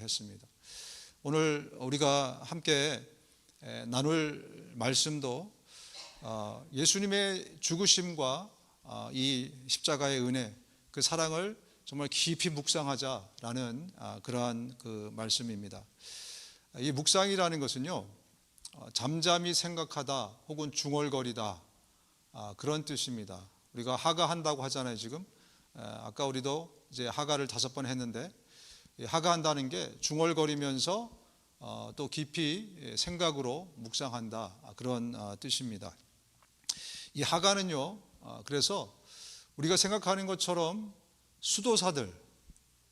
했습니다. 오늘 우리가 함께 나눌 말씀도 예수님의 죽으심과 이 십자가의 은혜, 그 사랑을 정말 깊이 묵상하자라는 그러한 그 말씀입니다. 이 묵상이라는 것은요, 잠잠히 생각하다 혹은 중얼거리다, 그런 뜻입니다. 우리가 하가한다고 하잖아요. 지금 아까 우리도 이제 하가를 5번 했는데, 하가한다는 게 중얼거리면서 또 깊이 생각으로 묵상한다, 그런 뜻입니다. 이 하가는요, 그래서 우리가 생각하는 것처럼 수도사들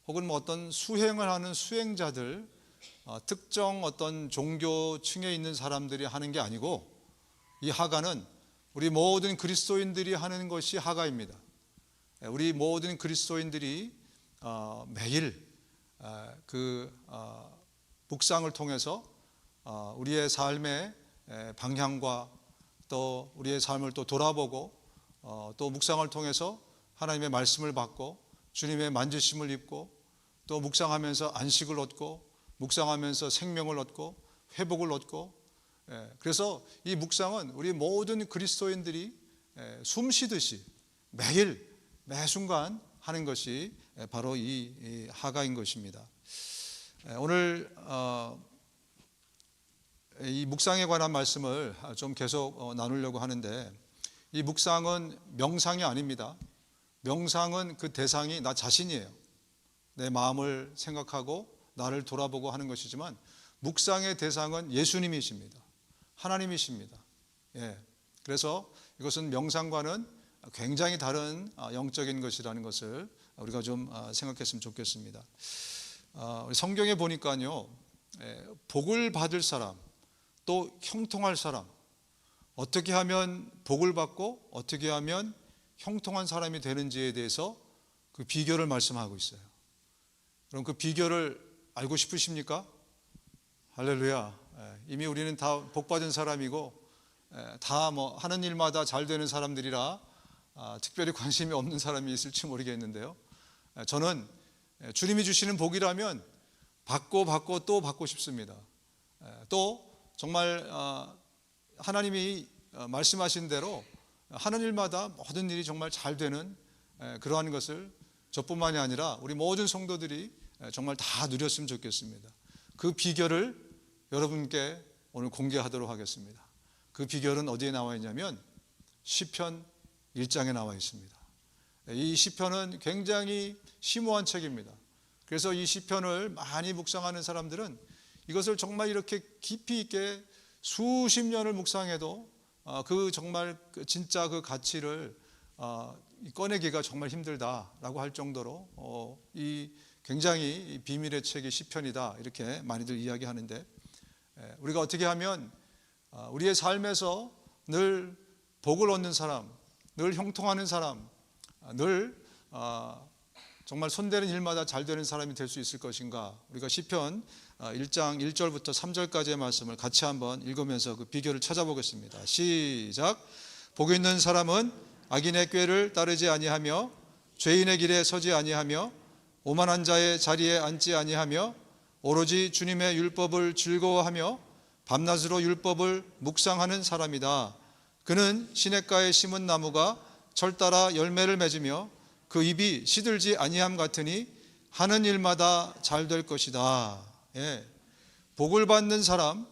혹은 뭐 어떤 수행을 하는 수행자들, 특정 어떤 종교층에 있는 사람들이 하는 게 아니고, 이 하가는 우리 모든 그리스도인들이 하는 것이 하가입니다. 우리 모든 그리스도인들이 매일 그 묵상을 통해서 우리의 삶의 방향과 또 우리의 삶을 또 돌아보고, 또 묵상을 통해서 하나님의 말씀을 받고 주님의 만지심을 입고, 또 묵상하면서 안식을 얻고, 묵상하면서 생명을 얻고 회복을 얻고, 그래서 이 묵상은 우리 모든 그리스도인들이 숨 쉬듯이 매일 매순간 하는 것이 바로 이 하가인 것입니다. 오늘 이 묵상에 관한 말씀을 좀 계속 나누려고 하는데, 이 묵상은 명상이 아닙니다. 명상은 그 대상이 나 자신이에요. 내 마음을 생각하고 나를 돌아보고 하는 것이지만, 묵상의 대상은 예수님이십니다. 하나님이십니다. 그래서 이것은 명상과는 굉장히 다른 영적인 것이라는 것을 우리가 좀 생각했으면 좋겠습니다. 성경에 보니까요, 복을 받을 사람, 또 형통할 사람, 어떻게 하면 복을 받고 어떻게 하면 형통한 사람이 되는지에 대해서 그 비결을 말씀하고 있어요. 그럼 그 비결을 알고 싶으십니까? 할렐루야. 이미 우리는 다 복받은 사람이고 다 뭐 하는 일마다 잘 되는 사람들이라 특별히 관심이 없는 사람이 있을지 모르겠는데요, 저는 주님이 주시는 복이라면 받고 또 받고 싶습니다. 또 정말 하나님이 말씀하신 대로 하는 일마다 모든 일이 정말 잘 되는 그러한 것을 저뿐만이 아니라 우리 모든 성도들이 정말 다 누렸으면 좋겠습니다. 그 비결을 여러분께 오늘 공개하도록 하겠습니다. 그 비결은 어디에 나와 있냐면 시편 1장에 나와 있습니다. 이 시편은 굉장히 심오한 책입니다. 그래서 이 시편을 많이 묵상하는 사람들은 이것을 정말 이렇게 깊이 있게 수십 년을 묵상해도 그 정말 진짜 그 가치를 꺼내기가 정말 힘들다라고 할 정도로 이 굉장히 비밀의 책이 시편이다, 이렇게 많이들 이야기하는데, 우리가 어떻게 하면 우리의 삶에서 늘 복을 얻는 사람, 늘 형통하는 사람, 늘 정말 손대는 일마다 잘 되는 사람이 될 수 있을 것인가? 우리가 시편 1장 1절부터 3절까지의 말씀을 같이 한번 읽으면서 그 비결을 찾아보겠습니다. 시작. 복 있는 사람은 악인의 꾀를 따르지 아니하며 죄인의 길에 서지 아니하며 오만한 자의 자리에 앉지 아니하며 오로지 주님의 율법을 즐거워하며 밤낮으로 율법을 묵상하는 사람이다. 그는 시냇가에 심은 나무가 철 따라 열매를 맺으며 그 잎이 시들지 아니함 같으니 하는 일마다 잘 될 것이다. 복을 받는 사람,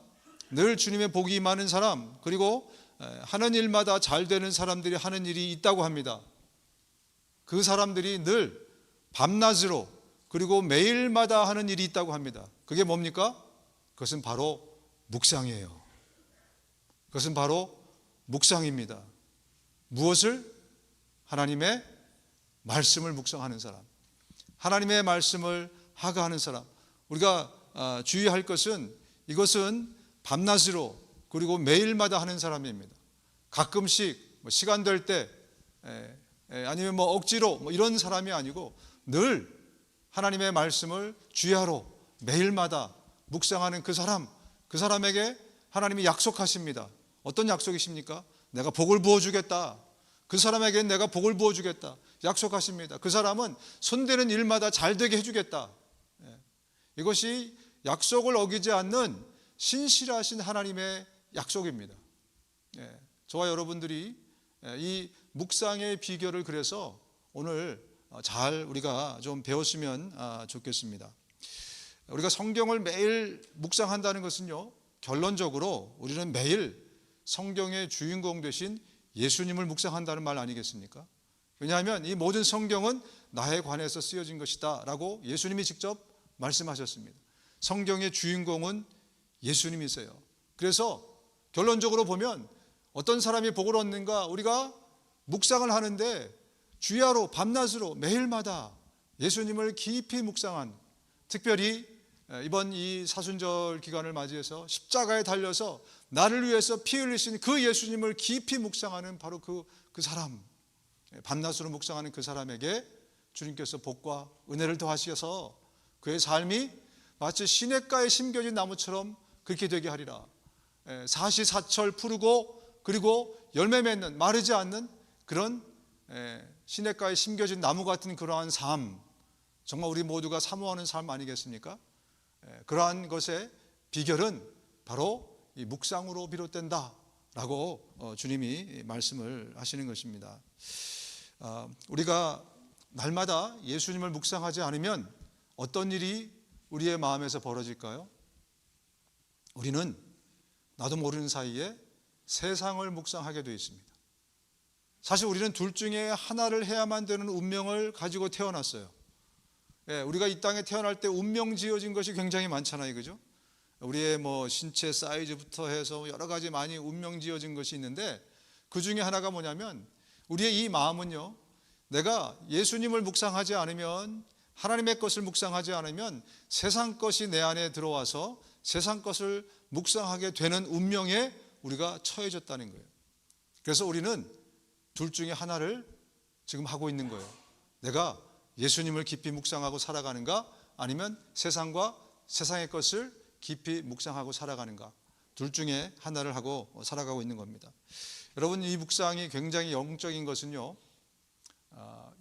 늘 주님의 복이 임하는 사람, 그리고 하는 일마다 잘 되는 사람들이 하는 일이 있다고 합니다. 그 사람들이 늘 밤낮으로 그리고 매일마다 하는 일이 있다고 합니다. 그게 뭡니까? 그것은 바로 묵상이에요. 그것은 바로 묵상입니다. 무엇을? 하나님의 말씀을 묵상하는 사람, 하나님의 말씀을 하가하는 사람. 우리가 주의할 것은, 이것은 밤낮으로 그리고 매일마다 하는 사람입니다. 가끔씩 시간 될 때 아니면 억지로 이런 사람이 아니고, 늘 하나님의 말씀을 주야로 매일마다 묵상하는 그 사람, 그 사람에게 하나님이 약속하십니다. 어떤 약속이십니까? 내가 복을 부어주겠다. 그 사람에게는 내가 복을 부어주겠다 약속하십니다. 그 사람은 손대는 일마다 잘 되게 해주겠다. 이것이 약속을 어기지 않는 신실하신 하나님의 약속입니다. 저와 여러분들이 이 묵상의 비결을 그래서 오늘 잘 우리가 좀 배웠으면 좋겠습니다. 우리가 성경을 매일 묵상한다는 것은요, 결론적으로 우리는 매일 성경의 주인공 되신 예수님을 묵상한다는 말 아니겠습니까? 왜냐하면 이 모든 성경은 나에 관해서 쓰여진 것이다 라고 예수님이 직접 말씀하셨습니다. 성경의 주인공은 예수님이세요. 그래서 결론적으로 보면 어떤 사람이 복을 얻는가, 우리가 묵상을 하는데 주야로 밤낮으로 매일마다 예수님을 깊이 묵상한, 특별히 이번 이 사순절 기간을 맞이해서 십자가에 달려서 나를 위해서 피 흘리신 그 예수님을 깊이 묵상하는 바로 그 사람, 밤낮으로 묵상하는 그 사람에게 주님께서 복과 은혜를 더하셔서 그의 삶이 마치 시냇가에 심겨진 나무처럼 그렇게 되게 하리라. 사시사철 푸르고 그리고 열매 맺는, 마르지 않는 그런 시냇가에 심겨진 나무 같은 그러한 삶, 정말 우리 모두가 사모하는 삶 아니겠습니까? 그러한 것의 비결은 바로 이 묵상으로 비롯된다라고 주님이 말씀을 하시는 것입니다. 우리가 날마다 예수님을 묵상하지 않으면 어떤 일이 우리의 마음에서 벌어질까요? 우리는 나도 모르는 사이에 세상을 묵상하게 되어 있습니다. 사실 우리는 둘 중에 하나를 해야만 되는 운명을 가지고 태어났어요. 우리가 이 땅에 태어날 때 운명 지어진 것이 굉장히 많잖아요, 그죠? 우리의 신체 사이즈부터 해서 여러 가지 많이 운명 지어진 것이 있는데, 그 중에 하나가 뭐냐면 우리의 이 마음은요, 내가 예수님을 묵상하지 않으면, 하나님의 것을 묵상하지 않으면 세상 것이 내 안에 들어와서 세상 것을 묵상하게 되는 운명에 우리가 처해졌다는 거예요. 그래서 우리는 둘 중에 하나를 지금 하고 있는 거예요. 내가 예수님을 깊이 묵상하고 살아가는가, 아니면 세상과 세상의 것을 깊이 묵상하고 살아가는가, 둘 중에 하나를 하고 살아가고 있는 겁니다. 여러분, 이 묵상이 굉장히 영적인 것은요,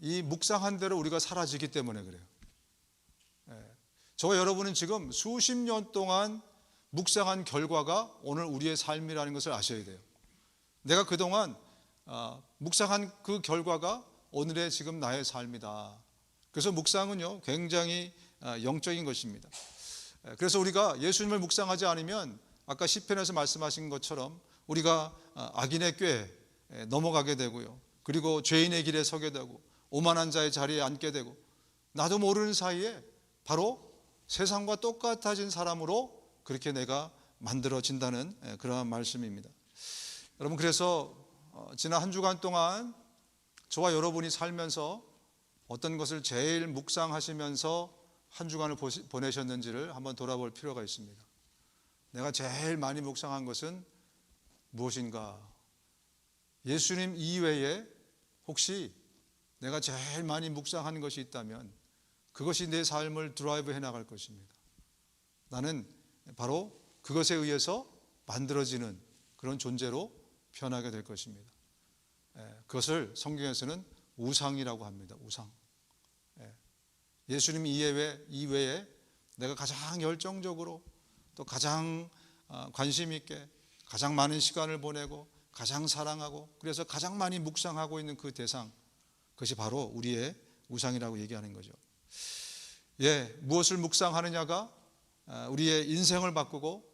이 묵상한 대로 우리가 사라지기 때문에 그래요. 저와 여러분은 지금 수십 년 동안 묵상한 결과가 오늘 우리의 삶이라는 것을 아셔야 돼요. 내가 그동안 묵상한 그 결과가 오늘의 지금 나의 삶이다. 그래서 묵상은요, 굉장히 영적인 것입니다. 그래서 우리가 예수님을 묵상하지 않으면 아까 시편에서 말씀하신 것처럼 우리가 악인의 꾀에 넘어가게 되고요, 그리고 죄인의 길에 서게 되고 오만한 자의 자리에 앉게 되고, 나도 모르는 사이에 바로 세상과 똑같아진 사람으로 그렇게 내가 만들어진다는 그러한 말씀입니다. 여러분, 그래서 지난 한 주간 동안 저와 여러분이 살면서 어떤 것을 제일 묵상하시면서 한 주간을 보내셨는지를 한번 돌아볼 필요가 있습니다. 내가 제일 많이 묵상한 것은 무엇인가? 예수님 이외에 혹시 내가 제일 많이 묵상한 것이 있다면 그것이 내 삶을 드라이브 해나갈 것입니다. 나는 바로 그것에 의해서 만들어지는 그런 존재로 변하게 될 것입니다. 그것을 성경에서는 우상이라고 합니다. 우상. 예수님 이외에 내가 가장 열정적으로, 또 가장 관심 있게, 가장 많은 시간을 보내고, 가장 사랑하고, 그래서 가장 많이 묵상하고 있는 그 대상, 그것이 바로 우리의 우상이라고 얘기하는 거죠. 무엇을 묵상하느냐가 우리의 인생을 바꾸고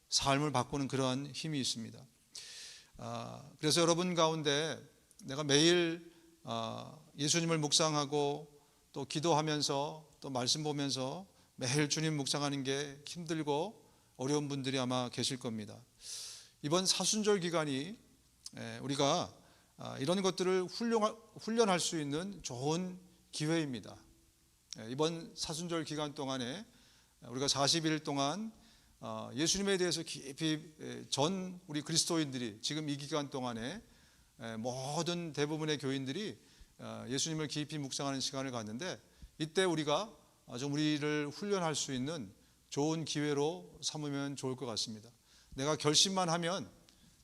삶을 바꾸는 그러한 힘이 있습니다. 그래서 여러분 가운데 내가 매일 예수님을 묵상하고 또 기도하면서 또 말씀 보면서 매일 주님 묵상하는 게 힘들고 어려운 분들이 아마 계실 겁니다. 이번 사순절 기간이 우리가 이런 것들을 훈련할 수 있는 좋은 기회입니다. 이번 사순절 기간 동안에 우리가 40일 동안 예수님에 대해서 깊이 전 우리 그리스도인들이 지금 이 기간 동안에 모든 대부분의 교인들이 예수님을 깊이 묵상하는 시간을 갖는데, 이때 우리가 좀 우리를 훈련할 수 있는 좋은 기회로 삼으면 좋을 것 같습니다. 내가 결심만 하면,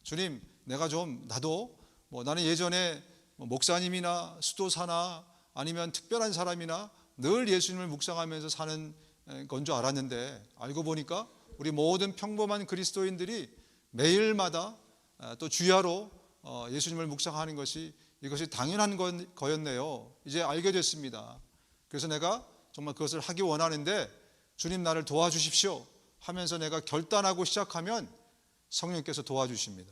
주님, 내가 좀 나도 나는 예전에 목사님이나 수도사나 아니면 특별한 사람이나 늘 예수님을 묵상하면서 사는 건 줄 알았는데 알고 보니까 우리 모든 평범한 그리스도인들이 매일마다 또 주야로 예수님을 묵상하는 것이 이것이 당연한 거였네요. 이제 알게 됐습니다. 그래서 내가 정말 그것을 하기 원하는데 주님 나를 도와주십시오 하면서 내가 결단하고 시작하면 성령께서 도와주십니다.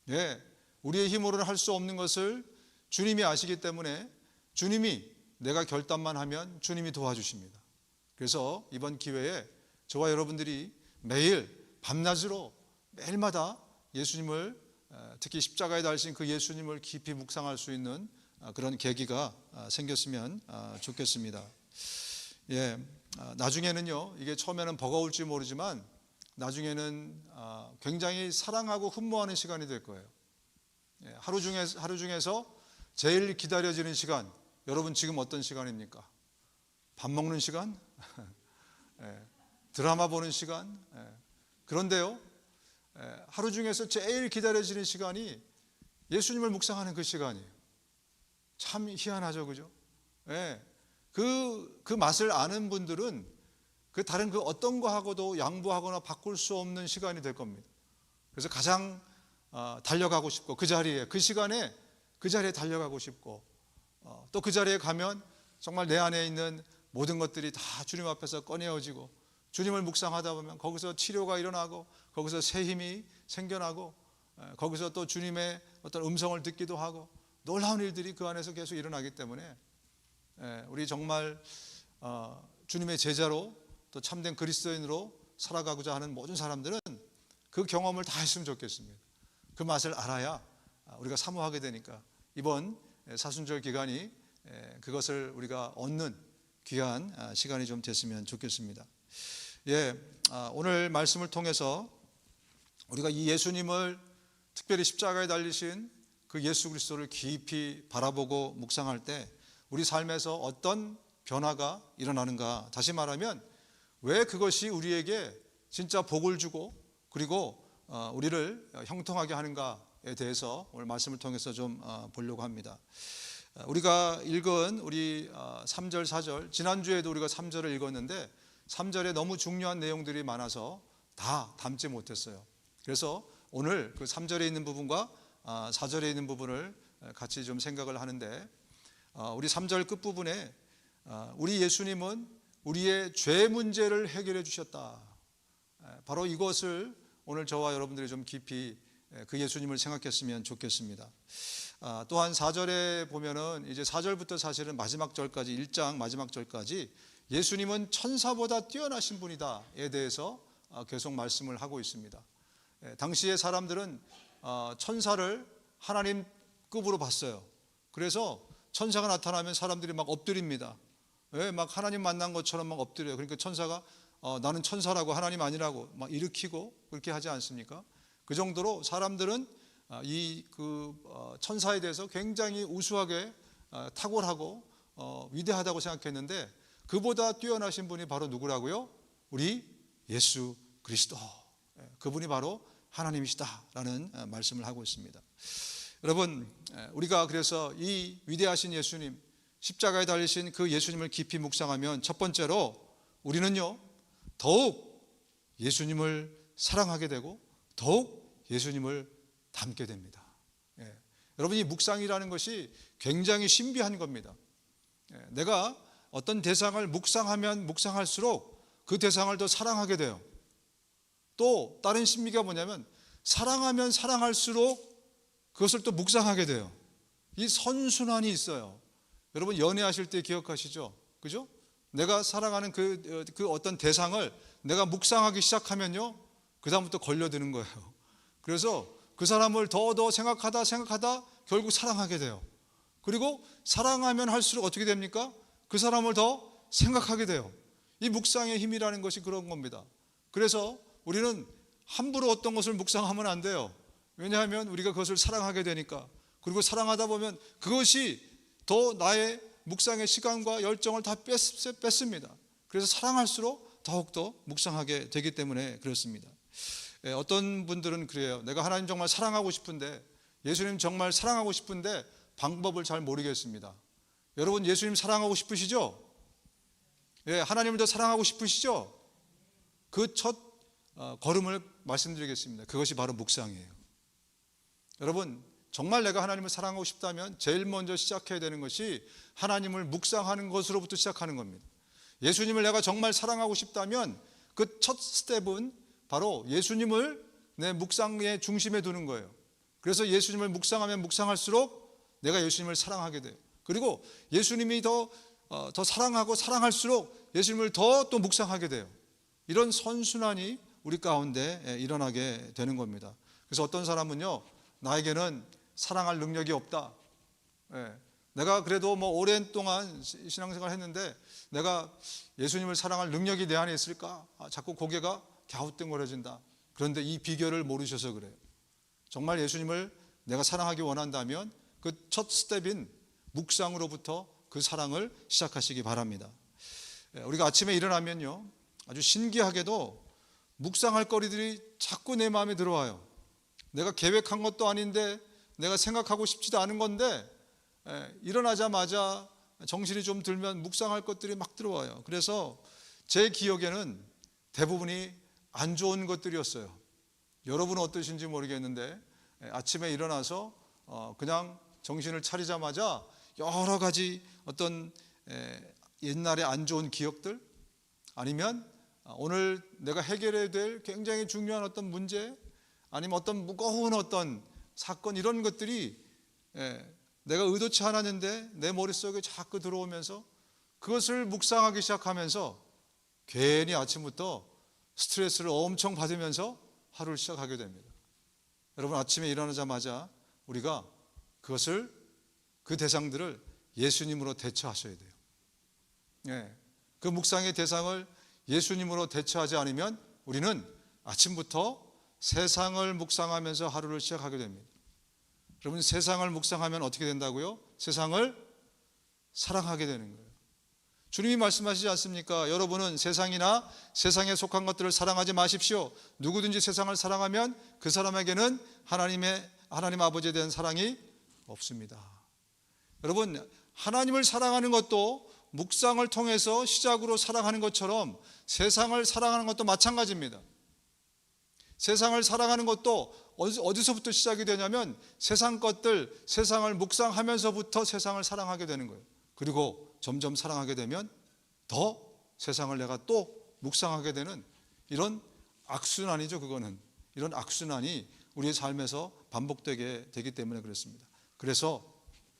예, 우리의 힘으로는 할 수 없는 것을 주님이 아시기 때문에 주님이 내가 결단만 하면 주님이 도와주십니다. 그래서 이번 기회에 저와 여러분들이 매일 밤낮으로 매일마다 예수님을, 특히 십자가에 달리신 그 예수님을 깊이 묵상할 수 있는 그런 계기가 생겼으면 좋겠습니다. 예, 나중에는요, 이게 처음에는 버거울지 모르지만 나중에는 굉장히 사랑하고 흠모하는 시간이 될 거예요. 예, 하루 중에서 제일 기다려지는 시간, 여러분 지금 어떤 시간입니까? 밥 먹는 시간? 예, 드라마 보는 시간? 예, 그런데요, 하루 중에서 제일 기다려지는 시간이 예수님을 묵상하는 그 시간이에요. 참 희한하죠, 그죠? 예, 그 맛을 아는 분들은 그 다른 그 어떤 거하고도 양보하거나 바꿀 수 없는 시간이 될 겁니다. 그래서 가장 달려가고 싶고 그 자리에, 그 시간에 그 자리에 달려가고 싶고 또 그 자리에 가면 정말 내 안에 있는 모든 것들이 다 주님 앞에서 꺼내어지고 주님을 묵상하다 보면 거기서 치료가 일어나고 거기서 새 힘이 생겨나고 거기서 또 주님의 어떤 음성을 듣기도 하고 놀라운 일들이 그 안에서 계속 일어나기 때문에 우리 정말 주님의 제자로 또 참된 그리스도인으로 살아가고자 하는 모든 사람들은 그 경험을 다 했으면 좋겠습니다. 그 맛을 알아야 우리가 사모하게 되니까 이번 사순절 기간이 그것을 우리가 얻는 귀한 시간이 좀 됐으면 좋겠습니다. 예, 오늘 말씀을 통해서 우리가 이 예수님을, 특별히 십자가에 달리신 그 예수 그리스도를 깊이 바라보고 묵상할 때 우리 삶에서 어떤 변화가 일어나는가, 다시 말하면 왜 그것이 우리에게 진짜 복을 주고 그리고 우리를 형통하게 하는가에 대해서 오늘 말씀을 통해서 좀 보려고 합니다. 우리가 읽은 우리 3절 4절, 지난주에도 우리가 3절을 읽었는데 3절에 너무 중요한 내용들이 많아서 다 담지 못했어요. 그래서 오늘 그 3절에 있는 부분과 4절에 있는 부분을 같이 좀 생각을 하는데, 우리 3절 끝부분에 우리 예수님은 우리의 죄 문제를 해결해 주셨다, 바로 이것을 오늘 저와 여러분들이 좀 깊이 그 예수님을 생각했으면 좋겠습니다. 또한 4절에 보면은 이제 4절부터 사실은 마지막 절까지, 1장 마지막 절까지 예수님은 천사보다 뛰어나신 분이다에 대해서 계속 말씀을 하고 있습니다. 당시의 사람들은 천사를 하나님급으로 봤어요. 그래서 천사가 나타나면 사람들이 막 엎드립니다. 막 하나님 만난 것처럼 막 엎드려요. 그러니까 천사가 나는 천사라고 하나님 아니라고 막 일으키고 그렇게 하지 않습니까? 그 정도로 사람들은 이 천사에 대해서 굉장히 우수하게 탁월하고 위대하다고 생각했는데, 그보다 뛰어나신 분이 바로 누구라고요? 우리 예수 그리스도, 그분이 바로 하나님이시다라는 말씀을 하고 있습니다. 여러분, 우리가 그래서 이 위대하신 예수님, 십자가에 달리신 그 예수님을 깊이 묵상하면 첫 번째로 우리는요 더욱 예수님을 사랑하게 되고 더욱 예수님을 닮게 됩니다. 여러분, 이 묵상이라는 것이 굉장히 신비한 겁니다. 내가 어떤 대상을 묵상하면 묵상할수록 그 대상을 더 사랑하게 돼요. 또 다른 신비가 뭐냐면 사랑하면 사랑할수록 그것을 또 묵상하게 돼요. 이 선순환이 있어요. 여러분, 연애하실 때 기억하시죠? 그죠? 내가 사랑하는 그 어떤 대상을 내가 묵상하기 시작하면요, 그 다음부터 걸려드는 거예요. 그래서 그 사람을 더 생각하다 결국 사랑하게 돼요. 그리고 사랑하면 할수록 어떻게 됩니까? 그 사람을 더 생각하게 돼요. 이 묵상의 힘이라는 것이 그런 겁니다. 그래서 우리는 함부로 어떤 것을 묵상하면 안 돼요. 왜냐하면 우리가 그것을 사랑하게 되니까. 그리고 사랑하다 보면 그것이 더 나의 묵상의 시간과 열정을 다 뺐습니다. 그래서 사랑할수록 더욱더 묵상하게 되기 때문에 그렇습니다. 어떤 분들은 그래요. 내가 하나님 정말 사랑하고 싶은데, 예수님 정말 사랑하고 싶은데 방법을 잘 모르겠습니다. 여러분, 예수님 사랑하고 싶으시죠? 예, 하나님을 더 사랑하고 싶으시죠? 그 첫 걸음을 말씀드리겠습니다. 그것이 바로 묵상이에요. 여러분, 정말 내가 하나님을 사랑하고 싶다면 제일 먼저 시작해야 되는 것이 하나님을 묵상하는 것으로부터 시작하는 겁니다. 예수님을 내가 정말 사랑하고 싶다면 그 첫 스텝은 바로 예수님을 내 묵상의 중심에 두는 거예요. 그래서 예수님을 묵상하면 묵상할수록 내가 예수님을 사랑하게 돼요. 그리고 예수님이 더 사랑하고 사랑할수록 예수님을 더 또 묵상하게 돼요. 이런 선순환이 우리 가운데 일어나게 되는 겁니다. 그래서 어떤 사람은요, 나에게는 사랑할 능력이 없다. 내가 그래도 오랜 동안 신앙생활 했는데 내가 예수님을 사랑할 능력이 내 안에 있을까? 자꾸 고개가 갸우뚱거려진다. 그런데 이 비결을 모르셔서 그래요. 정말 예수님을 내가 사랑하기 원한다면 그 첫 스텝인 묵상으로부터 그 사랑을 시작하시기 바랍니다. 우리가 아침에 일어나면요, 아주 신기하게도 묵상할 거리들이 자꾸 내 마음에 들어와요. 내가 계획한 것도 아닌데 내가 생각하고 싶지도 않은 건데 일어나자마자 정신이 좀 들면 묵상할 것들이 막 들어와요. 그래서 제 기억에는 대부분이 안 좋은 것들이었어요. 여러분은 어떠신지 모르겠는데 아침에 일어나서 그냥 정신을 차리자마자 여러 가지 어떤 옛날에 안 좋은 기억들, 아니면 오늘 내가 해결해야 될 굉장히 중요한 어떤 문제, 아니면 어떤 무거운 어떤 사건, 이런 것들이 내가 의도치 않았는데 내 머릿속에 자꾸 들어오면서 그것을 묵상하기 시작하면서 괜히 아침부터 스트레스를 엄청 받으면서 하루를 시작하게 됩니다. 여러분, 아침에 일어나자마자 우리가 그 대상들을 예수님으로 대처하셔야 돼요. 그 묵상의 대상을 예수님으로 대처하지 않으면 우리는 아침부터 세상을 묵상하면서 하루를 시작하게 됩니다. 여러분, 세상을 묵상하면 어떻게 된다고요? 세상을 사랑하게 되는 거예요. 주님이 말씀하시지 않습니까? 여러분은 세상이나 세상에 속한 것들을 사랑하지 마십시오. 누구든지 세상을 사랑하면 그 사람에게는 하나님 아버지에 대한 사랑이 없습니다. 여러분, 하나님을 사랑하는 것도 묵상을 통해서 시작으로 사랑하는 것처럼 세상을 사랑하는 것도 마찬가지입니다. 세상을 사랑하는 것도 어디서부터 시작이 되냐면 세상 것들, 세상을 묵상하면서부터 세상을 사랑하게 되는 거예요. 그리고 점점 사랑하게 되면 더 세상을 내가 또 묵상하게 되는 이런 악순환이죠. 그거는 이런 악순환이 우리의 삶에서 반복되게 되기 때문에 그렇습니다. 그래서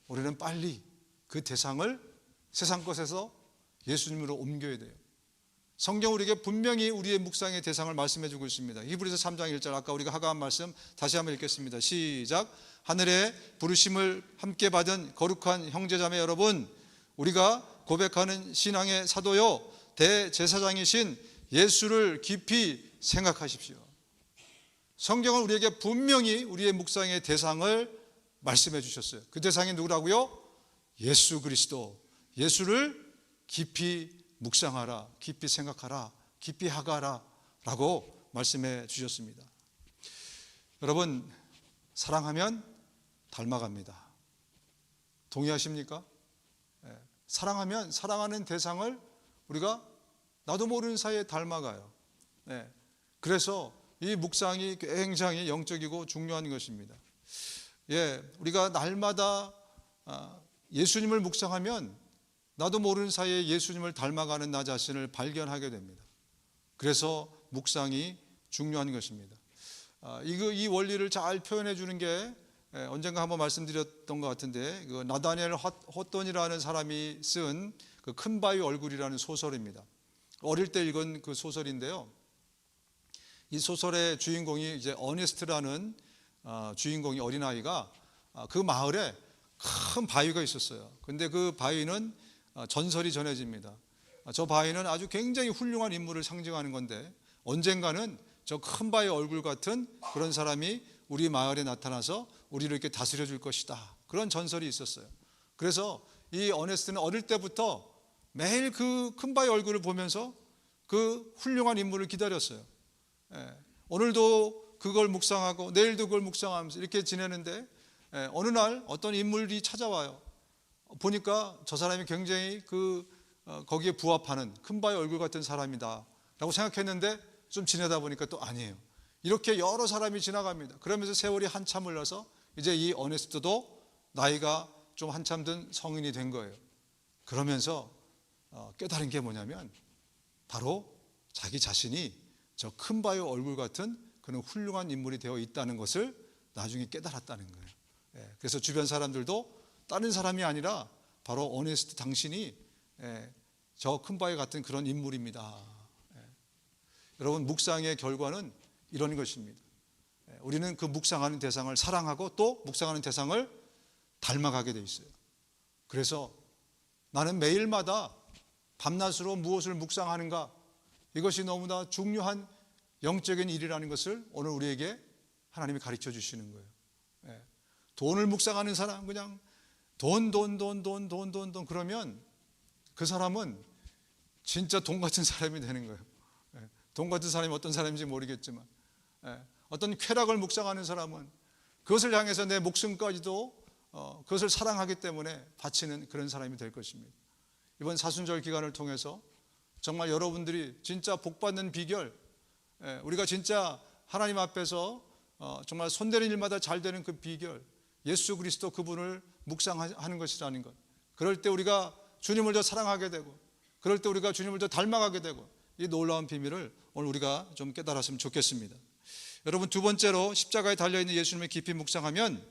우리는 빨리 그 대상을 세상 것에서 예수님으로 옮겨야 돼요. 성경 우리에게 분명히 우리의 묵상의 대상을 말씀해 주고 있습니다. 히브리서 3장 1절, 아까 우리가 하가한 말씀 다시 한번 읽겠습니다. 시작. 하늘의 부르심을 함께 받은 거룩한 형제자매 여러분, 우리가 고백하는 신앙의 사도요 대제사장이신 예수를 깊이 생각하십시오. 성경은 우리에게 분명히 우리의 묵상의 대상을 말씀해 주셨어요. 그 대상이 누구라고요? 예수 그리스도. 예수를 깊이 묵상하라, 깊이 생각하라, 깊이 하가라 라고 말씀해 주셨습니다. 여러분, 사랑하면 닮아갑니다. 동의하십니까? 사랑하면 사랑하는 대상을 우리가 나도 모르는 사이에 닮아가요. 그래서 이 묵상이 굉장히 영적이고 중요한 것입니다. 우리가 날마다 예수님을 묵상하면 나도 모르는 사이에 예수님을 닮아가는 나 자신을 발견하게 됩니다. 그래서 묵상이 중요한 것입니다. 이 원리를 잘 표현해 주는 게 언젠가 한번 말씀드렸던 것 같은데, 그 나다니엘 호돈이라는 사람이 쓴 그 큰 바위 얼굴이라는 소설입니다. 어릴 때 읽은 그 소설인데요. 이 소설의 주인공이 이제 어니스트라는 주인공이 어린아이가 그 마을에 큰 바위가 있었어요. 근데 그 바위는 전설이 전해집니다. 저 바위는 아주 굉장히 훌륭한 인물을 상징하는 건데 언젠가는 저 큰 바위 얼굴 같은 그런 사람이 우리 마을에 나타나서 우리를 이렇게 다스려 줄 것이다. 그런 전설이 있었어요. 그래서 이 어네스트는 어릴 때부터 매일 그 큰 바위 얼굴을 보면서 그 훌륭한 인물을 기다렸어요. 오늘도 그걸 묵상하고 내일도 그걸 묵상하면서 이렇게 지내는데 어느 날 어떤 인물이 찾아와요. 보니까 저 사람이 굉장히 그 거기에 부합하는 큰바의 얼굴 같은 사람이다 라고 생각했는데 좀 지내다 보니까 또 아니에요. 이렇게 여러 사람이 지나갑니다. 그러면서 세월이 한참 흘러서 이제 이 어네스트도 나이가 좀 한참 든 성인이 된 거예요. 그러면서 깨달은 게 뭐냐면 바로 자기 자신이 저 큰바의 얼굴 같은 그런 훌륭한 인물이 되어 있다는 것을 나중에 깨달았다는 거예요. 그래서 주변 사람들도 다른 사람이 아니라 바로 어네스트 당신이 저 큰바위 같은 그런 인물입니다. 여러분, 묵상의 결과는 이런 것입니다. 우리는 그 묵상하는 대상을 사랑하고 또 묵상하는 대상을 닮아가게 돼 있어요. 그래서 나는 매일마다 밤낮으로 무엇을 묵상하는가, 이것이 너무나 중요한 영적인 일이라는 것을 오늘 우리에게 하나님이 가르쳐 주시는 거예요. 돈을 묵상하는 사람, 그냥 돈 그러면 그 사람은 진짜 돈 같은 사람이 되는 거예요. 돈 같은 사람이 어떤 사람인지 모르겠지만, 어떤 쾌락을 묵상하는 사람은 그것을 향해서 내 목숨까지도 그것을 사랑하기 때문에 바치는 그런 사람이 될 것입니다. 이번 사순절 기간을 통해서 정말 여러분들이 진짜 복받는 비결, 우리가 진짜 하나님 앞에서 정말 손대는 일마다 잘 되는 그 비결, 예수 그리스도 그분을 묵상하는 것이라는 것. 그럴 때 우리가 주님을 더 사랑하게 되고, 그럴 때 우리가 주님을 더 닮아가게 되고, 이 놀라운 비밀을 오늘 우리가 좀 깨달았으면 좋겠습니다. 여러분, 두 번째로 십자가에 달려있는 예수님을 깊이 묵상하면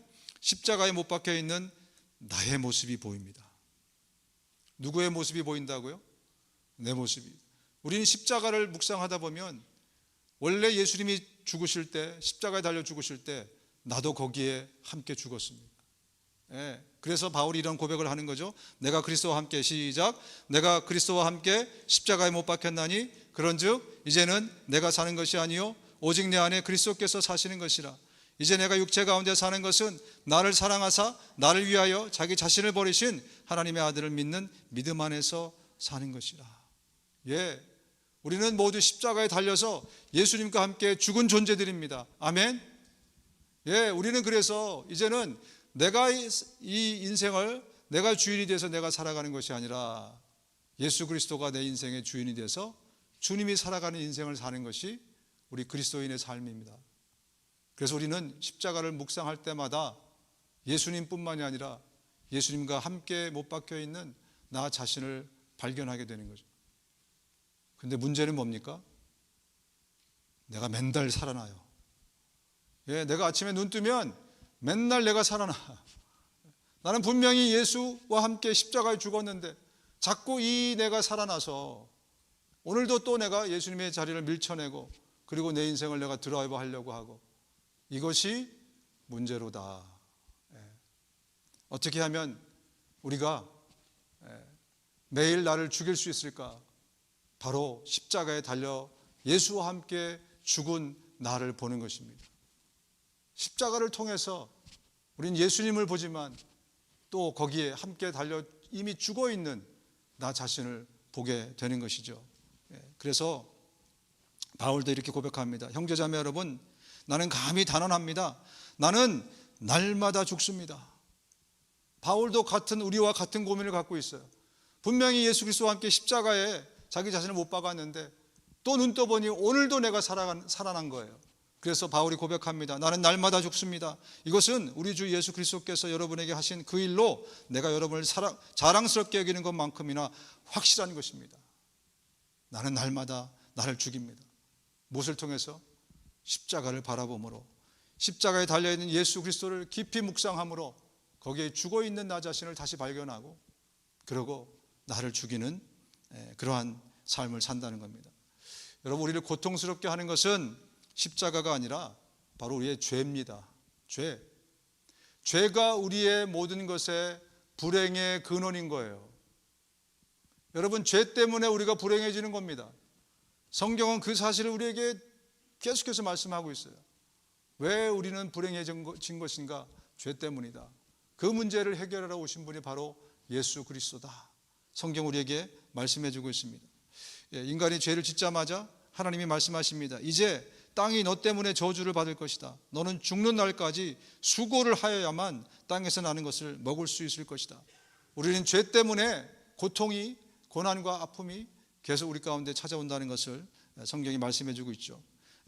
십자가에 못 박혀 있는 나의 모습이 보입니다. 누구의 모습이 보인다고요? 내 모습이. 우리는 십자가를 묵상하다 보면 원래 예수님이 죽으실 때, 십자가에 달려 죽으실 때 나도 거기에 함께 죽었습니다. 그래서 바울이 이런 고백을 하는 거죠. 내가 그리스도와 함께, 시작, 내가 그리스도와 함께 십자가에 못 박혔나니 그런즉 이제는 내가 사는 것이 아니요 오직 내 안에 그리스도께서 사시는 것이라. 이제 내가 육체 가운데 사는 것은 나를 사랑하사 나를 위하여 자기 자신을 버리신 하나님의 아들을 믿는 믿음 안에서 사는 것이라. 우리는 모두 십자가에 달려서 예수님과 함께 죽은 존재들입니다. 아멘. 우리는 그래서 이제는 내가 이 인생을 내가 주인이 돼서 내가 살아가는 것이 아니라 예수 그리스도가 내 인생의 주인이 돼서 주님이 살아가는 인생을 사는 것이 우리 그리스도인의 삶입니다. 그래서 우리는 십자가를 묵상할 때마다 예수님뿐만이 아니라 예수님과 함께 못 박혀 있는 나 자신을 발견하게 되는 거죠. 근데 문제는 뭡니까? 내가 맨날 살아나요. 내가 아침에 눈 뜨면 맨날 내가 살아나. 나는 분명히 예수와 함께 십자가에 죽었는데 자꾸 이 내가 살아나서 오늘도 또 내가 예수님의 자리를 밀쳐내고 그리고 내 인생을 내가 드라이브 하려고 하고, 이것이 문제로다. 어떻게 하면 우리가 매일 나를 죽일 수 있을까? 바로 십자가에 달려 예수와 함께 죽은 나를 보는 것입니다. 십자가를 통해서 우리는 예수님을 보지만 또 거기에 함께 달려 이미 죽어 있는 나 자신을 보게 되는 것이죠. 그래서 바울도 이렇게 고백합니다. 형제자매 여러분, 나는 감히 단언합니다. 나는 날마다 죽습니다. 바울도 우리와 같은 고민을 갖고 있어요. 분명히 예수 그리스도와 함께 십자가에 자기 자신을 못 박았는데 또 눈 떠보니 오늘도 내가 살아난 거예요. 그래서 바울이 고백합니다. 나는 날마다 죽습니다. 이것은 우리 주 예수 그리스도께서 여러분에게 하신 그 일로 내가 여러분을 자랑스럽게 여기는 것만큼이나 확실한 것입니다. 나는 날마다 나를 죽입니다. 무엇을 통해서? 십자가를 바라봄으로, 십자가에 달려있는 예수 그리스도를 깊이 묵상함으로 거기에 죽어있는 나 자신을 다시 발견하고 그러고 나를 죽이는 그러한 삶을 산다는 겁니다. 여러분, 우리를 고통스럽게 하는 것은 십자가가 아니라 바로 우리의 죄입니다. 죄가 우리의 모든 것의 불행의 근원인 거예요. 여러분, 죄 때문에 우리가 불행해지는 겁니다. 성경은 그 사실을 우리에게 계속해서 말씀하고 있어요. 왜 우리는 불행해진 것인가? 죄 때문이다. 그 문제를 해결하러 오신 분이 바로 예수 그리스도다. 성경 우리에게 말씀해 주고 있습니다. 인간이 죄를 짓자마자 하나님이 말씀하십니다. 이제 땅이 너 때문에 저주를 받을 것이다. 너는 죽는 날까지 수고를 하여야만 땅에서 나는 것을 먹을 수 있을 것이다. 우리는 죄 때문에 고난과 아픔이 계속 우리 가운데 찾아온다는 것을 성경이 말씀해 주고 있죠.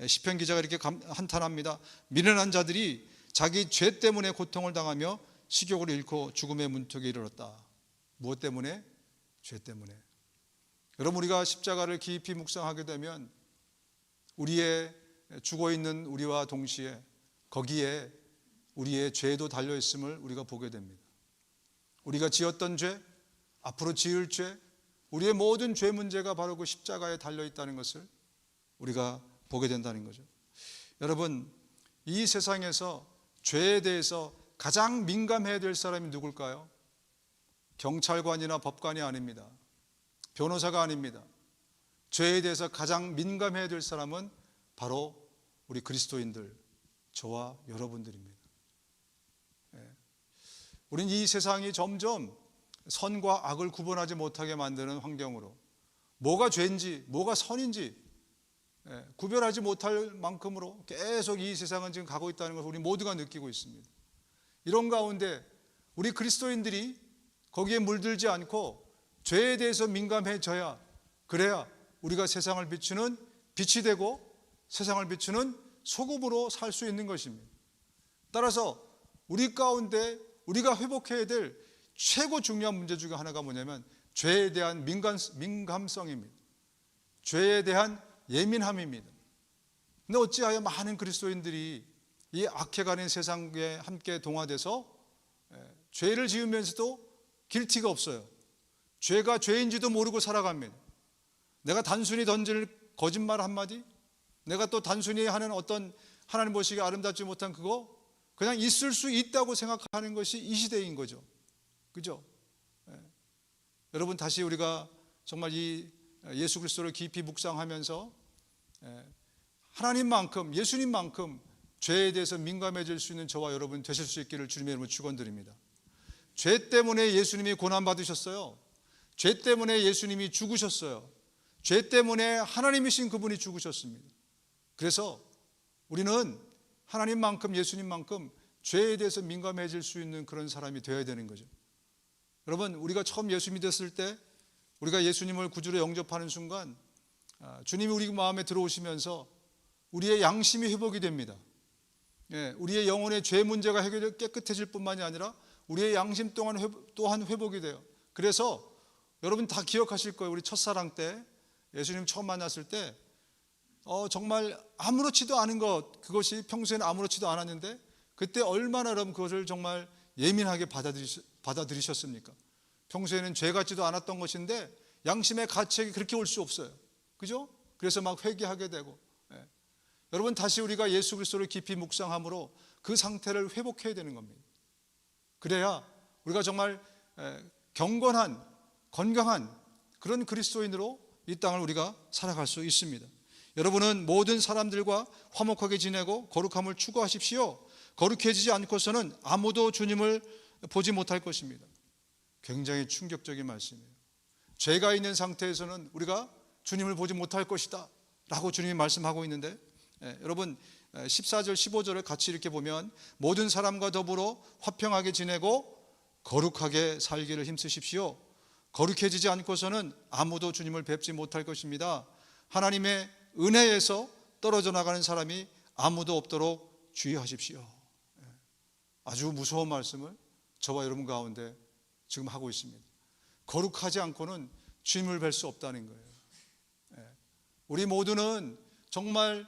시편 기자가 이렇게 한탄합니다. 미련한 자들이 자기 죄 때문에 고통을 당하며 식욕을 잃고 죽음의 문턱에 이르렀다. 무엇 때문에? 죄 때문에. 여러분, 우리가 십자가를 깊이 묵상하게 되면 우리의 죽어있는 우리와 동시에 거기에 우리의 죄도 달려있음을 우리가 보게 됩니다. 우리가 지었던 죄, 앞으로 지을 죄, 우리의 모든 죄 문제가 바로 그 십자가에 달려있다는 것을 우리가 보게 된다는 거죠. 여러분, 이 세상에서 죄에 대해서 가장 민감해야 될 사람이 누굴까요? 경찰관이나 법관이 아닙니다. 변호사가 아닙니다. 죄에 대해서 가장 민감해야 될 사람은 바로 우리 그리스도인들, 저와 여러분들입니다. 우린 이 세상이 점점 선과 악을 구분하지 못하게 만드는 환경으로 뭐가 죄인지 뭐가 선인지 구별하지 못할 만큼으로 계속 이 세상은 지금 가고 있다는 것을 우리 모두가 느끼고 있습니다. 이런 가운데 우리 그리스도인들이 거기에 물들지 않고 죄에 대해서 민감해져야, 그래야 우리가 세상을 비추는 빛이 되고 세상을 비추는 소금으로 살 수 있는 것입니다. 따라서 우리 가운데 우리가 회복해야 될 최고 중요한 문제 중에 하나가 뭐냐면 죄에 대한 민감성입니다. 죄에 대한 예민함입니다. 근데 어찌하여 많은 그리스도인들이 이 악해가는 세상에 함께 동화돼서 죄를 지으면서도 길티가 없어요. 죄가 죄인지도 모르고 살아갑니다. 내가 단순히 던질 거짓말 한마디, 내가 또 단순히 하는 어떤 하나님 보시기에 아름답지 못한 그거 그냥 있을 수 있다고 생각하는 것이 이 시대인 거죠. 그죠? 여러분, 다시 우리가 정말 이 예수 그리스도를 깊이 묵상하면서 하나님만큼, 예수님만큼 죄에 대해서 민감해질 수 있는 저와 여러분 되실 수 있기를 주님의 이름으로 축원드립니다. 죄 때문에 예수님이 고난받으셨어요. 죄 때문에 예수님이 죽으셨어요. 죄 때문에 하나님이신 그분이 죽으셨습니다. 그래서 우리는 하나님만큼, 예수님만큼 죄에 대해서 민감해질 수 있는 그런 사람이 되어야 되는 거죠. 여러분, 우리가 처음 예수 믿었을 때, 우리가 예수님을 구주로 영접하는 순간 주님이 우리 마음에 들어오시면서 우리의 양심이 회복이 됩니다. 우리의 영혼의 죄 문제가 깨끗해질 뿐만이 아니라 우리의 양심 또한 회복이 돼요. 그래서 여러분 다 기억하실 거예요. 우리 첫사랑 때 예수님 처음 만났을 때 정말 아무렇지도 않은 것, 그것이 평소에는 아무렇지도 않았는데 그때 얼마나 여러분 그것을 정말 예민하게 받아들이셨습니까? 평소에는 죄 같지도 않았던 것인데 양심의 가책이 그렇게 올 수 없어요. 그죠? 그래서 막 회개하게 되고. 여러분, 다시 우리가 예수 그리스도를 깊이 묵상함으로 그 상태를 회복해야 되는 겁니다. 그래야 우리가 정말 경건한, 건강한 그런 그리스도인으로 이 땅을 우리가 살아갈 수 있습니다. 여러분은 모든 사람들과 화목하게 지내고 거룩함을 추구하십시오. 거룩해지지 않고서는 아무도 주님을 보지 못할 것입니다. 굉장히 충격적인 말씀이에요. 죄가 있는 상태에서는 우리가 주님을 보지 못할 것이다 라고 주님이 말씀하고 있는데, 여러분 14절 15절을 같이 이렇게 보면 모든 사람과 더불어 화평하게 지내고 거룩하게 살기를 힘쓰십시오. 거룩해지지 않고서는 아무도 주님을 뵙지 못할 것입니다. 하나님의 은혜에서 떨어져 나가는 사람이 아무도 없도록 주의하십시오. 아주 무서운 말씀을 저와 여러분 가운데 지금 하고 있습니다. 거룩하지 않고는 주님을 뵐 수 없다는 거예요. 우리 모두는 정말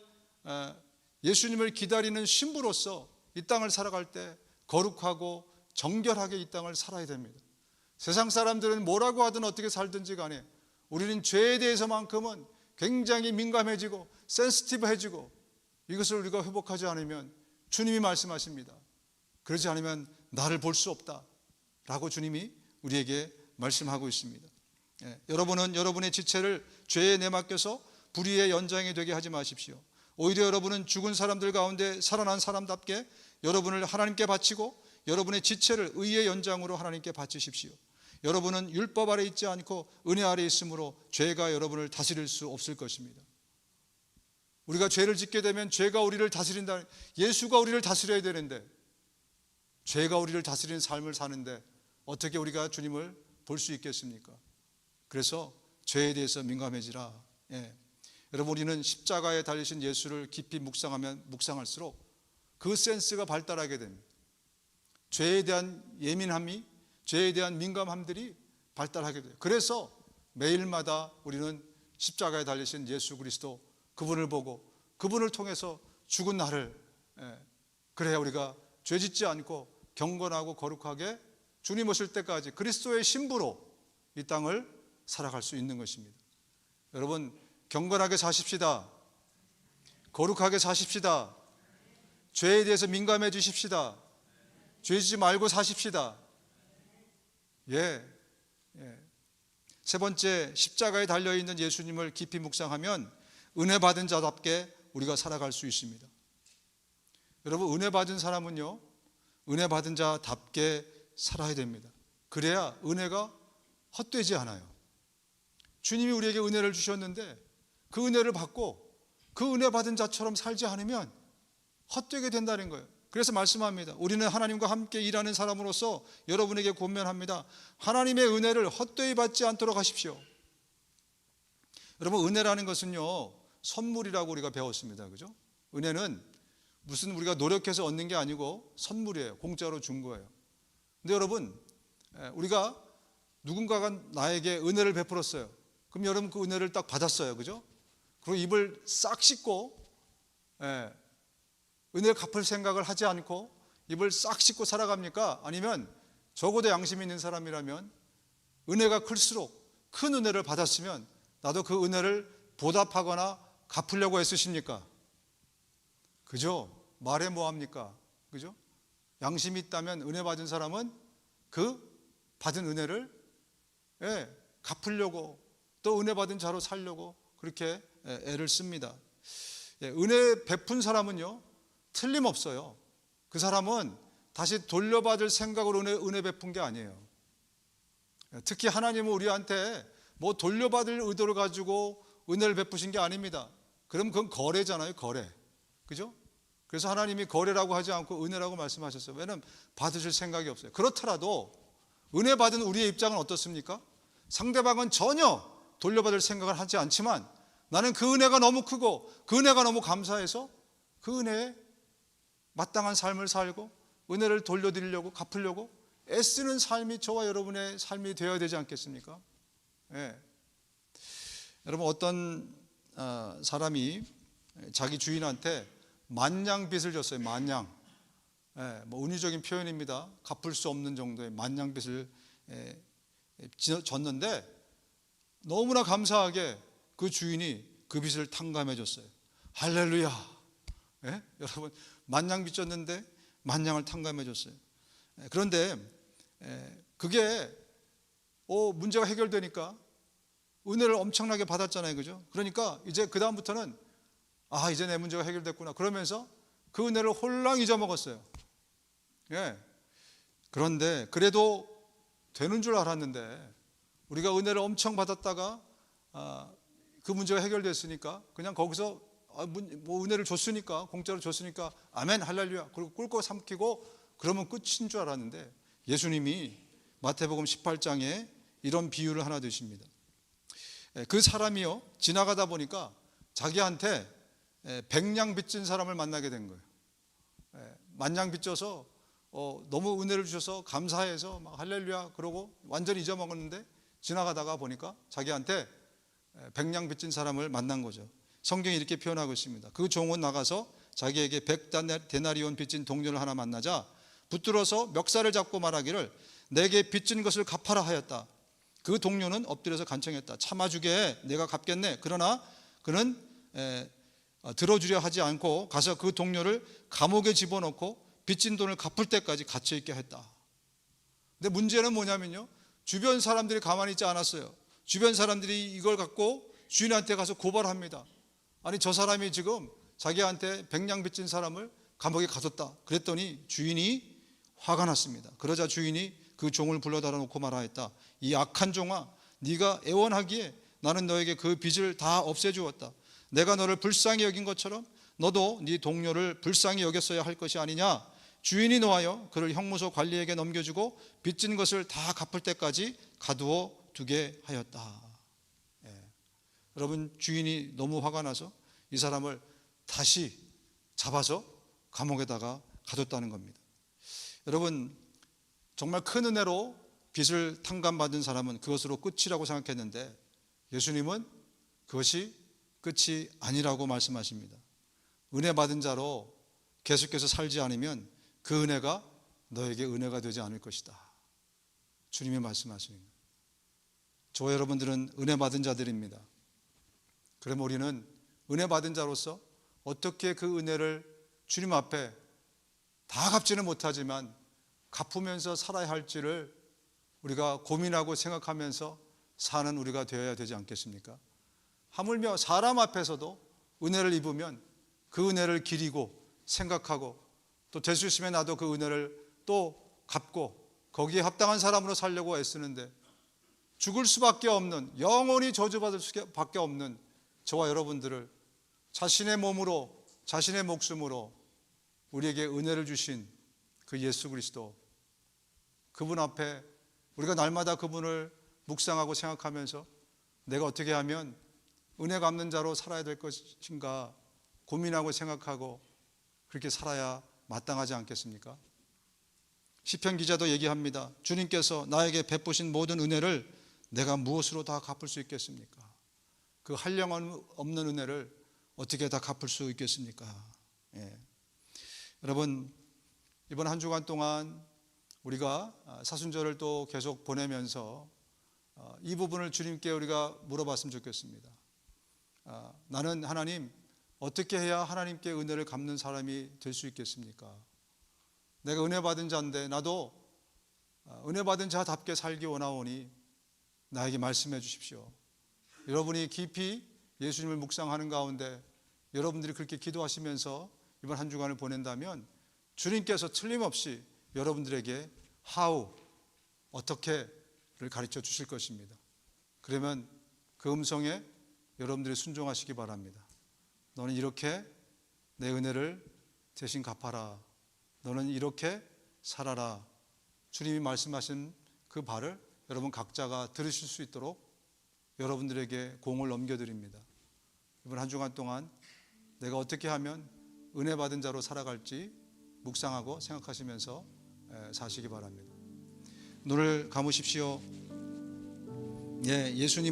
예수님을 기다리는 신부로서 이 땅을 살아갈 때 거룩하고 정결하게 이 땅을 살아야 됩니다. 세상 사람들은 뭐라고 하든 어떻게 살든지 간에 우리는 죄에 대해서만큼은 굉장히 민감해지고 센시티브해지고, 이것을 우리가 회복하지 않으면 주님이 말씀하십니다. 그러지 않으면 나를 볼 수 없다 라고 주님이 우리에게 말씀하고 있습니다. 여러분은 여러분의 지체를 죄에 내맡겨서 불의의 연장이 되게 하지 마십시오. 오히려 여러분은 죽은 사람들 가운데 살아난 사람답게 여러분을 하나님께 바치고 여러분의 지체를 의의 연장으로 하나님께 바치십시오. 여러분은 율법 아래 있지 않고 은혜 아래 있으므로 죄가 여러분을 다스릴 수 없을 것입니다. 우리가 죄를 짓게 되면 죄가 우리를 다스린다. 예수가 우리를 다스려야 되는데 죄가 우리를 다스리는 삶을 사는데 어떻게 우리가 주님을 볼 수 있겠습니까? 그래서 죄에 대해서 민감해지라. 예. 여러분, 우리는 십자가에 달리신 예수를 깊이 묵상하면 묵상할수록 그 센스가 발달하게 됩니다. 죄에 대한 예민함이, 죄에 대한 민감함들이 발달하게 돼요. 그래서 매일마다 우리는 십자가에 달리신 예수 그리스도, 그분을 보고 그분을 통해서 죽은 나를, 그래야 우리가 죄짓지 않고 경건하고 거룩하게 주님 오실 때까지 그리스도의 신부로 이 땅을 살아갈 수 있는 것입니다. 여러분, 경건하게 사십시다. 거룩하게 사십시다. 죄에 대해서 민감해 주십시다. 죄짓지 말고 사십시다. 예. 세 번째, 십자가에 달려있는 예수님을 깊이 묵상하면 은혜 받은 자답게 우리가 살아갈 수 있습니다. 여러분, 은혜 받은 사람은요, 은혜 받은 자답게 살아야 됩니다. 그래야 은혜가 헛되지 않아요. 주님이 우리에게 은혜를 주셨는데 그 은혜를 받고 그 은혜 받은 자처럼 살지 않으면 헛되게 된다는 거예요. 그래서 말씀합니다. 우리는 하나님과 함께 일하는 사람으로서 여러분에게 권면합니다. 하나님의 은혜를 헛되이 받지 않도록 하십시오. 여러분, 은혜라는 것은요, 선물이라고 우리가 배웠습니다. 그죠? 은혜는 무슨 우리가 노력해서 얻는 게 아니고 선물이에요. 공짜로 준 거예요. 근데 여러분, 우리가 누군가가 나에게 은혜를 베풀었어요. 그럼 여러분 그 은혜를 딱 받았어요. 그죠? 그리고 입을 싹 씻고, 은혜를 갚을 생각을 하지 않고 입을 싹 씻고 살아갑니까? 아니면 적어도 양심이 있는 사람이라면 은혜가 클수록 큰 은혜를 받았으면 나도 그 은혜를 보답하거나 갚으려고 애쓰십니까? 그죠? 말해 뭐합니까? 그죠? 양심이 있다면 은혜 받은 사람은 그 받은 은혜를 갚으려고, 또 은혜 받은 자로 살려고 그렇게 애를 씁니다. 은혜 베푼 사람은요, 틀림없어요. 그 사람은 다시 돌려받을 생각으로 은혜 베푼 게 아니에요. 특히 하나님은 우리한테 뭐 돌려받을 의도를 가지고 은혜를 베푸신 게 아닙니다. 그럼 그건 거래잖아요, 거래. 그죠? 그래서 하나님이 거래라고 하지 않고 은혜라고 말씀하셨어요. 왜냐하면 받으실 생각이 없어요. 그렇더라도 은혜 받은 우리의 입장은 어떻습니까? 상대방은 전혀 돌려받을 생각을 하지 않지만 나는 그 은혜가 너무 크고 그 은혜가 너무 감사해서 그 은혜에 마땅한 삶을 살고 은혜를 돌려드리려고, 갚으려고 애쓰는 삶이 저와 여러분의 삶이 되어야 되지 않겠습니까? 여러분, 어떤 사람이 자기 주인한테 만냥 빚을 졌어요. 만냥. 뭐 은유적인 표현입니다. 갚을 수 없는 정도의 만냥 빚을 졌는데 너무나 감사하게 그 주인이 그 빚을 탕감해 줬어요. 할렐루야. 여러분, 만냥 빚 졌는데 만냥을 탕감해 줬어요. 그런데 그게 문제가 해결되니까 은혜를 엄청나게 받았잖아요. 그죠? 그러니까 이제 그 다음부터는 이제 내 문제가 해결됐구나 그러면서 그 은혜를 홀랑 잊어먹었어요. 그런데 그래도 되는 줄 알았는데 우리가 은혜를 엄청 받았다가 그 문제가 해결됐으니까 그냥 거기서 뭐 은혜를 줬으니까, 공짜로 줬으니까 아멘 할렐루야 그리고 꿀꺽 삼키고 그러면 끝인 줄 알았는데 예수님이 마태복음 18장에 이런 비유를 하나 드십니다. 그 사람이요, 지나가다 보니까 자기한테 100냥 빚진 사람을 만나게 된 거예요. 만냥 빚져서 너무 은혜를 주셔서 감사해서 막 할렐루야 그러고 완전히 잊어먹었는데 지나가다가 보니까 자기한테 100냥 빚진 사람을 만난 거죠. 성경이 이렇게 표현하고 있습니다. 그 종은 나가서 자기에게 100데나리온 빚진 동료를 하나 만나자 붙들어서 멱살을 잡고 말하기를 내게 빚진 것을 갚아라 하였다. 그 동료는 엎드려서 간청했다. 참아주게 내가 갚겠네. 그러나 그는 들어주려 하지 않고 가서 그 동료를 감옥에 집어넣고 빚진 돈을 갚을 때까지 갇혀있게 했다. 근데 문제는 뭐냐면요, 주변 사람들이 가만히 있지 않았어요. 주변 사람들이 이걸 갖고 주인한테 가서 고발합니다. 아니, 저 사람이 지금 자기한테 100냥 빚진 사람을 감옥에 가뒀다. 그랬더니 주인이 화가 났습니다. 그러자 주인이 그 종을 불러다가 놓고 말하였다. 이 악한 종아, 네가 애원하기에 나는 너에게 그 빚을 다 없애주었다. 내가 너를 불쌍히 여긴 것처럼 너도 네 동료를 불쌍히 여겼어야 할 것이 아니냐. 주인이 노하여 그를 형무소 관리에게 넘겨주고 빚진 것을 다 갚을 때까지 가두어 두게 하였다. 여러분, 주인이 너무 화가 나서 이 사람을 다시 잡아서 감옥에다가 가뒀다는 겁니다. 여러분, 정말 큰 은혜로 빚을 탕감받은 사람은 그것으로 끝이라고 생각했는데 예수님은 그것이 끝이 아니라고 말씀하십니다. 은혜 받은 자로 계속해서 살지 않으면 그 은혜가 너에게 은혜가 되지 않을 것이다. 주님이 말씀하시는 거예요. 저와 여러분들은 은혜 받은 자들입니다. 그러면 우리는 은혜 받은 자로서 어떻게 그 은혜를 주님 앞에 다 갚지는 못하지만 갚으면서 살아야 할지를 우리가 고민하고 생각하면서 사는 우리가 되어야 되지 않겠습니까? 하물며 사람 앞에서도 은혜를 입으면 그 은혜를 기리고 생각하고 또 될 수 있으면 나도 그 은혜를 또 갚고 거기에 합당한 사람으로 살려고 애쓰는데 죽을 수밖에 없는, 영원히 저주받을 수밖에 없는 저와 여러분들을 자신의 몸으로, 자신의 목숨으로 우리에게 은혜를 주신 그 예수 그리스도, 그분 앞에 우리가 날마다 그분을 묵상하고 생각하면서 내가 어떻게 하면 은혜 갚는 자로 살아야 될 것인가 고민하고 생각하고 그렇게 살아야 마땅하지 않겠습니까? 시편 기자도 얘기합니다. 주님께서 나에게 베푸신 모든 은혜를 내가 무엇으로 다 갚을 수 있겠습니까? 그 한량없는 은혜를 어떻게 다 갚을 수 있겠습니까? 여러분, 이번 한 주간 동안 우리가 사순절을 또 계속 보내면서 이 부분을 주님께 우리가 물어봤으면 좋겠습니다. 나는 하나님, 어떻게 해야 하나님께 은혜를 갚는 사람이 될 수 있겠습니까? 내가 은혜 받은 자인데 나도 은혜 받은 자답게 살기 원하오니 나에게 말씀해 주십시오. 여러분이 깊이 예수님을 묵상하는 가운데 여러분들이 그렇게 기도하시면서 이번 한 주간을 보낸다면 주님께서 틀림없이 여러분들에게 how, 어떻게를 가르쳐 주실 것입니다. 그러면 그 음성에 여러분들이 순종하시기 바랍니다. 너는 이렇게 내 은혜를 대신 갚아라. 너는 이렇게 살아라. 주님이 말씀하신 그 바를 여러분 각자가 들으실 수 있도록 여러분들에게 공을 넘겨드립니다. 이번 한 주간 동안 내가 어떻게 하면 은혜 받은 자로 살아갈지 묵상하고 생각하시면서 사시기 바랍니다. 눈을 감으십시오. 예수님